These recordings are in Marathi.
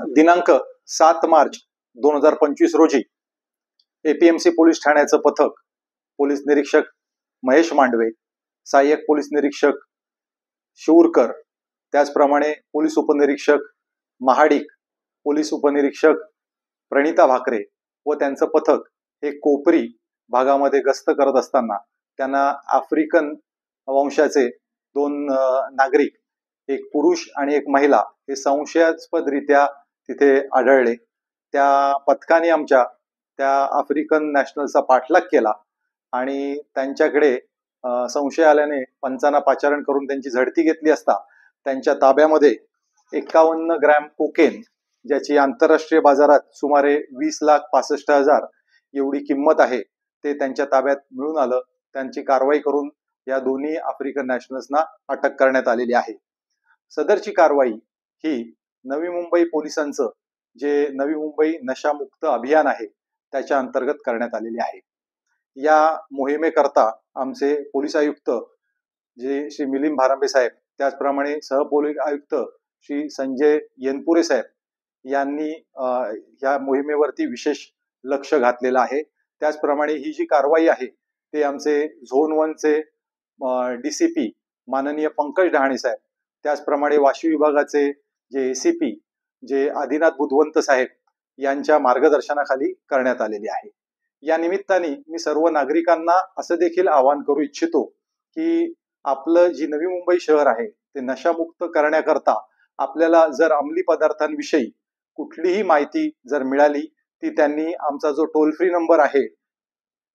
दिनांक 7 मार्च 2025 रोजी एपीएमसी पोलीस ठाण्याचं पथक पोलीस निरीक्षक महेश मांडवे, सहाय्यक पोलीस निरीक्षक शिवूरकर, त्याचप्रमाणे पोलीस उपनिरीक्षक महाडिक, पोलीस उपनिरीक्षक प्रणिता भाकरे व त्यांचं पथक हे कोपरी भागामध्ये गस्त करत असताना त्यांना आफ्रिकन वंशाचे दोन नागरिक, एक पुरुष आणि एक महिला, हे संशयास्पदरित्या तिथे आढळले. त्या पथकाने आमच्या त्या आफ्रिकन नॅशनलचा पाठलाग केला आणि त्यांच्याकडे संशय आल्याने पंचांना पाचारण करून त्यांची झडती घेतली असता त्यांच्या ताब्यामध्ये 51 ग्रॅम कोकेन, ज्याची आंतरराष्ट्रीय बाजारात सुमारे 20,65,000 एवढी किंमत आहे, ते त्यांच्या ताब्यात मिळून आलं. त्यांची कारवाई करून या दोन्ही आफ्रिकन नॅशनल्सना अटक करण्यात आलेली आहे. सदरची कारवाई ही नवी मुंबई पोलिसांचं जे नवी मुंबई नशामुक्त अभियान आहे त्याच्या अंतर्गत करण्यात आलेली आहे. या मोहिमेकरता आमचे पोलीस आयुक्त जे श्री मिलिंद भारांबे साहेब, त्याचप्रमाणे सहपोलीस आयुक्त श्री संजय येनपुरे साहेब यांनी या मोहिमेवरती विशेष लक्ष घातलेलं आहे. त्याचप्रमाणे ही जी कारवाई आहे ते आमचे झोन 1 चे डीसीपी माननीय पंकज डहाणे साहेब, त्याचप्रमाणे वाशी विभागाचे जे एसीपी जे आदिनाथ बुधवंत साहेब यांच्या मार्गदर्शनाखाली करण्यात आलेली आहे. या निमित्ताने मी सर्व नागरिकांना असं देखील आवाहन करू इच्छितो की आपलं जी नवी मुंबई शहर आहे ते नशामुक्त करण्याकरता आपल्याला जर अंमली पदार्थांविषयी कुठलीही माहिती जर मिळाली ती त्यांनी आमचा जो टोल फ्री नंबर आहे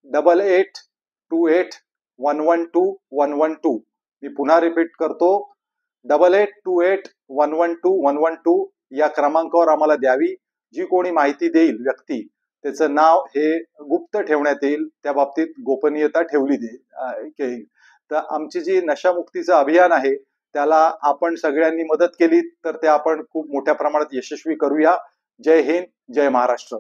8828112112, मी पुन्हा रिपीट करतो, 8828112112 या क्रमांकावर आम्हाला द्यावी. जी कोणी माहिती देईल व्यक्ती, त्याचं नाव हे गुप्त ठेवण्यात येईल, त्या बाबतीत गोपनीयता ठेवली जाईल. तर आमची जी नशामुक्तीचं अभियान आहे त्याला आपण सगळ्यांनी मदत केली तर ते आपण खूप मोठ्या प्रमाणात यशस्वी करूया. जय हिंद, जय महाराष्ट्र.